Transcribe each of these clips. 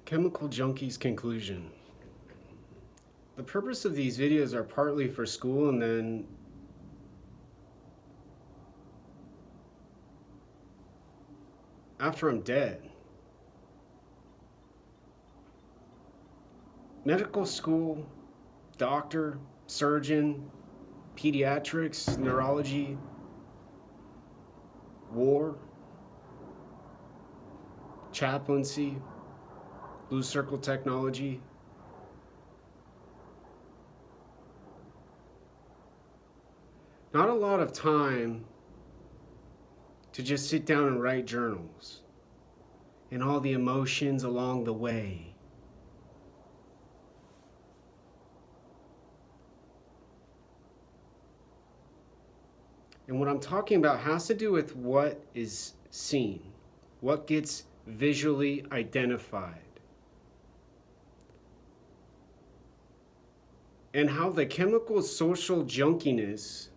Chemical Junkies conclusion. The purpose of these videos are partly for school, and then after I'm dead. Medical school, doctor, surgeon, pediatrics, neurology, war, chaplaincy, blue circle technology. Not a lot of time to just sit down and write journals and all the emotions along the way. And what I'm talking about has to do with what is seen, what gets visually identified, and how the chemical social junkiness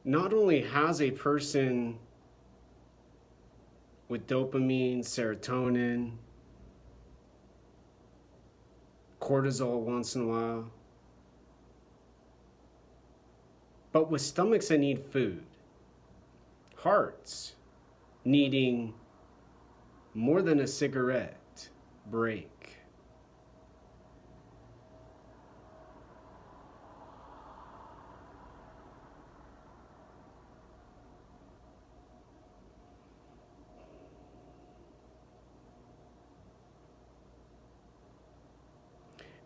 not only has a person with dopamine, serotonin, cortisol once in a while, but with stomachs that need food, hearts needing more than a cigarette break.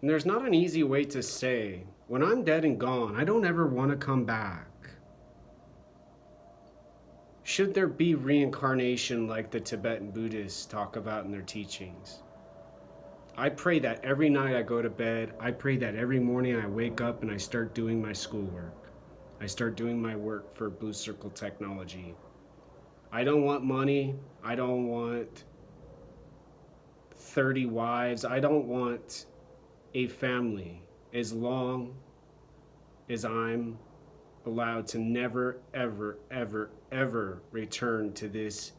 And there's not an easy way to say, when I'm dead and gone, I don't ever want to come back. Should there be reincarnation like the Tibetan Buddhists talk about in their teachings? I pray that every night I go to bed. I pray that every morning I wake up and I start doing my schoolwork. I start doing my work for Blue Circle Technology. I don't want money. I don't want 30 wives. I don't want a family as long as I'm allowed to never, ever, ever, ever return to this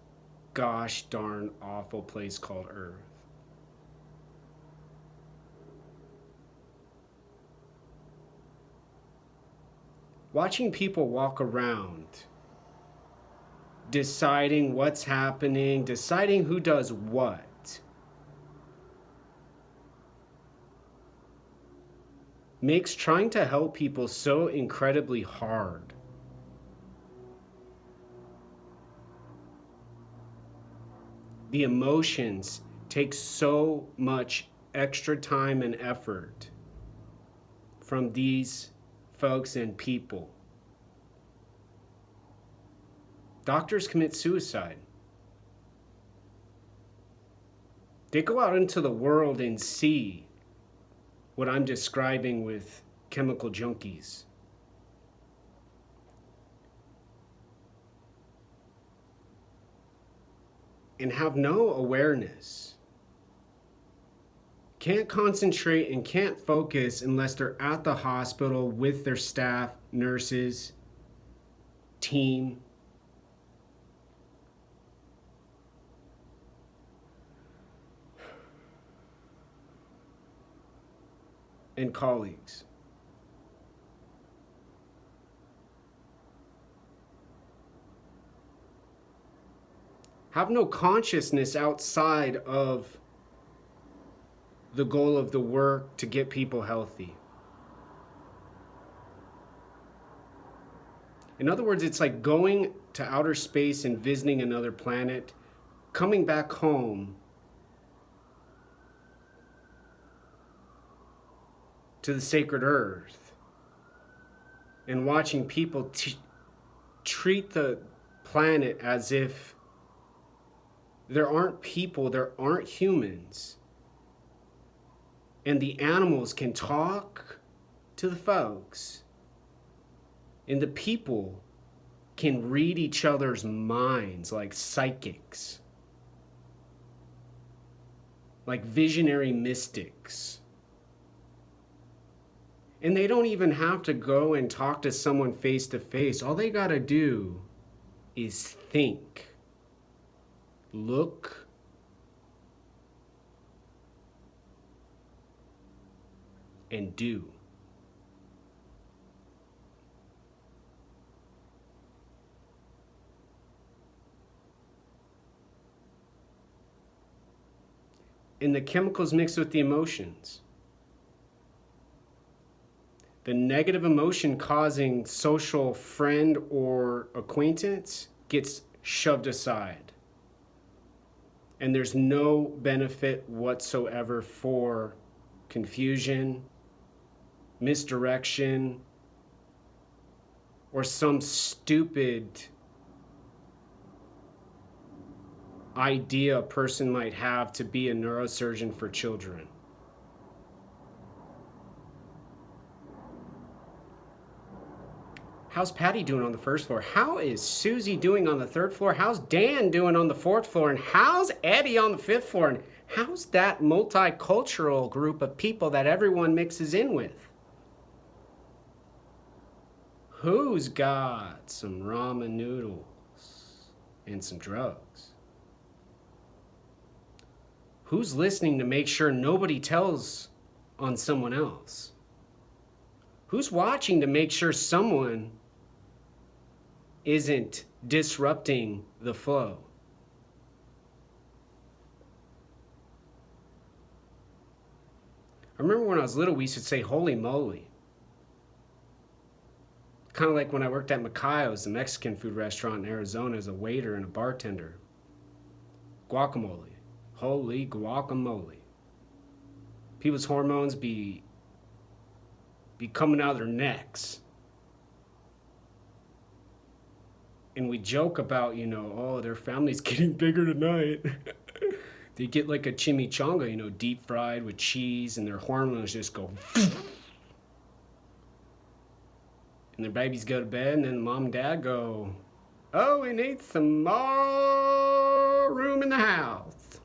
gosh darn awful place called Earth. Watching people walk around, deciding what's happening, deciding who does what, makes trying to help people so incredibly hard. The emotions take so much extra time and effort from these folks and people. Doctors commit suicide. They go out into the world and see what I'm describing with chemical junkies. And have no awareness. Can't concentrate and can't focus unless they're at the hospital with their staff, nurses, team. And colleagues. Have no consciousness outside of the goal of the work to get people healthy. In other words, it's like going to outer space and visiting another planet, coming back home to the sacred earth and watching people treat the planet as if there aren't people, there aren't humans. And the animals can talk to the folks. And the people can read each other's minds like psychics, like visionary mystics. And they don't even have to go and talk to someone face to face. All they got to do is think, look, and do. And the chemicals mix with the emotions. The negative emotion causing social friend or acquaintance gets shoved aside. And there's no benefit whatsoever for confusion, misdirection, or some stupid idea a person might have to be a neurosurgeon for children. How's Patty doing on the first floor? How is Susie doing on the third floor? How's Dan doing on the fourth floor? And how's Eddie on the fifth floor? And how's that multicultural group of people that everyone mixes in with? Who's got some ramen noodles and some drugs? Who's listening to make sure nobody tells on someone else? Who's watching to make sure someone isn't disrupting the flow? I remember when I was little, we used to say, holy moly. Kind of like when I worked at Macayo's, the Mexican food restaurant in Arizona, as a waiter and a bartender. Guacamole. Holy guacamole. People's hormones be coming out of their necks. And we joke about, oh, their family's getting bigger tonight. They get like a chimichanga, deep fried with cheese, and their hormones just go. And their babies go to bed, and then mom and dad go, oh, we need some more room in the house.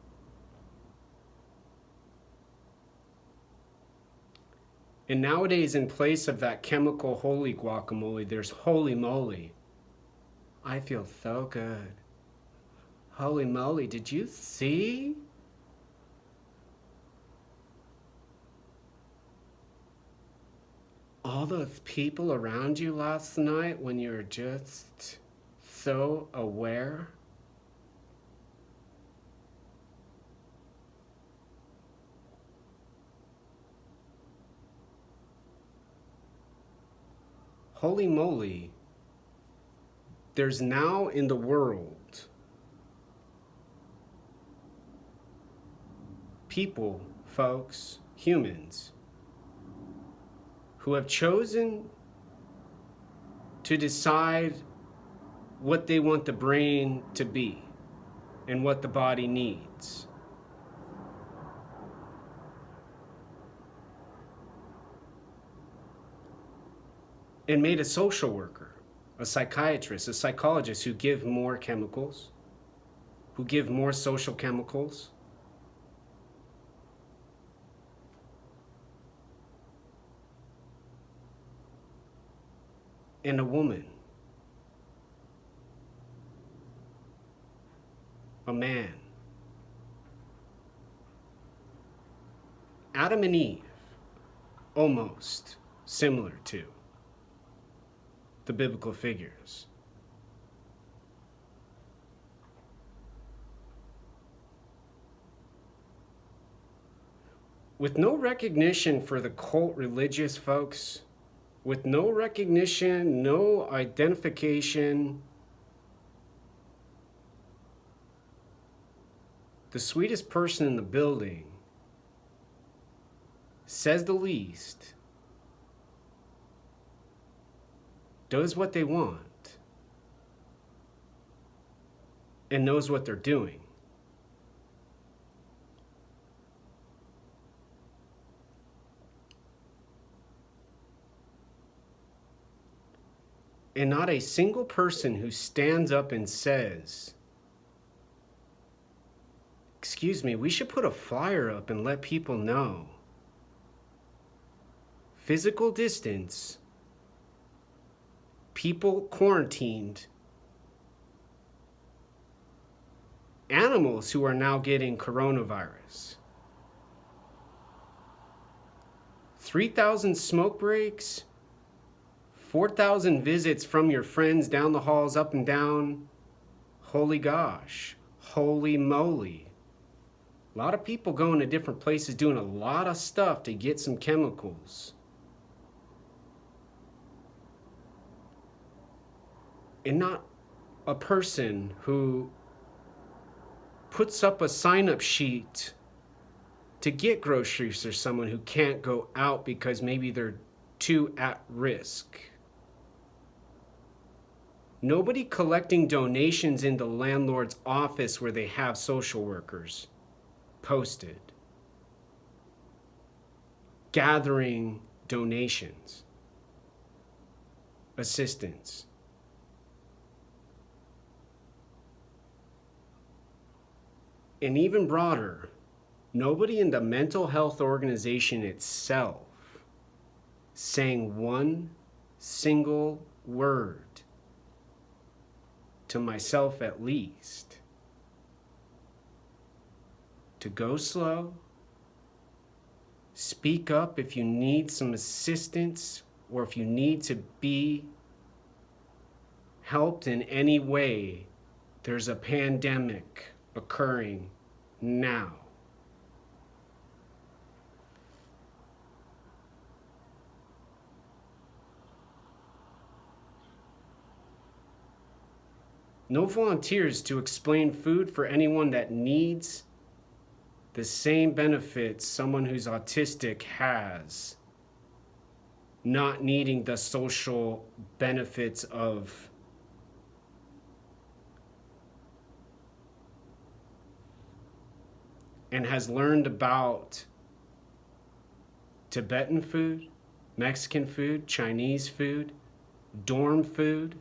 And nowadays, in place of that chemical holy guacamole, there's holy moly. I feel so good. Holy moly, did you see? All those people around you last night when you were just so aware? Holy moly, there's now in the world people, folks, humans, who have chosen to decide what they want the brain to be and what the body needs. And made a social worker, a psychiatrist, a psychologist who give more chemicals, who give more social chemicals. And a woman, a man, Adam and Eve, almost similar to the biblical figures. With no recognition for the cult religious folks, with no recognition, no identification, the sweetest person in the building says the least, does what they want, and knows what they're doing. And not a single person who stands up and says, excuse me, we should put a flyer up and let people know. physical distance, people quarantined, animals who are now getting coronavirus, 3,000 smoke breaks, 4,000 visits from your friends down the halls, up and down. Holy gosh, holy moly. A lot of people going to different places doing a lot of stuff to get some chemicals. And not a person who puts up a sign-up sheet to get groceries for someone who can't go out because maybe they're too at risk. Nobody collecting donations in the landlord's office where they have social workers posted. Gathering donations, assistance. And even broader, nobody in the mental health organization itself saying one single word, to myself at least, to go slow, speak up if you need some assistance or if you need to be helped in any way. There's a pandemic occurring now. No volunteers to explain food for anyone that needs the same benefits someone who's autistic has, not needing the social benefits of and has learned about Tibetan food, Mexican food, Chinese food, dorm food,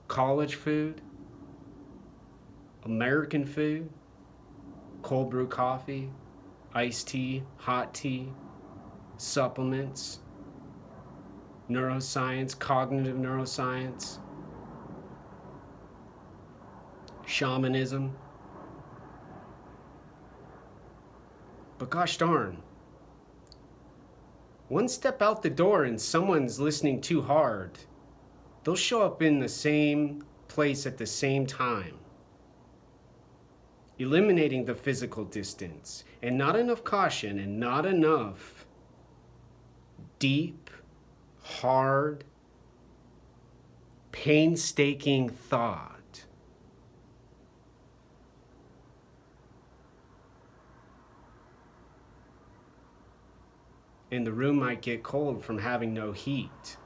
college food, American food, cold brew coffee, iced tea, hot tea, supplements, neuroscience, cognitive neuroscience, shamanism. But gosh darn, one step out the door and someone's listening too hard, they'll show up in the same place at the same time. Eliminating the physical distance, and not enough caution, and not enough deep, hard, painstaking thought. And the room might get cold from having no heat.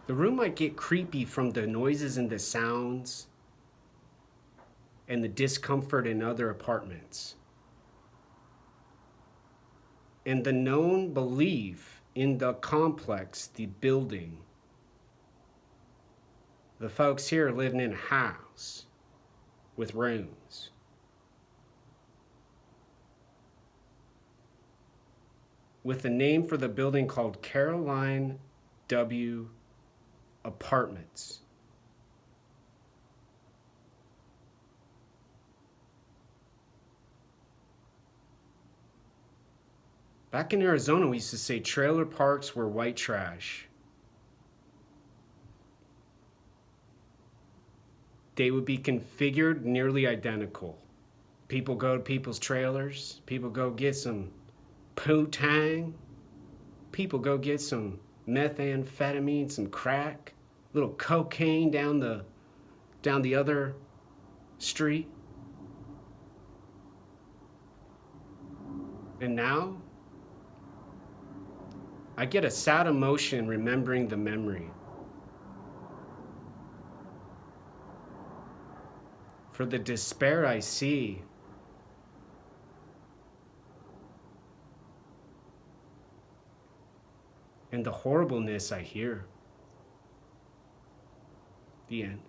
The room might get creepy from the noises and the sounds and the discomfort in other apartments. And the known belief in the complex, the building. The folks here living in a house with rooms. With a name for the building called Caroline W. Apartments. Back in Arizona, we used to say trailer parks were white trash. They would be configured nearly identical. People go to people's trailers. People go get some poo-tang. People go get some methamphetamine, some crack, little cocaine down the other street. And now, I get a sad emotion remembering the memory. For the despair I see. And the horribleness I hear. The end.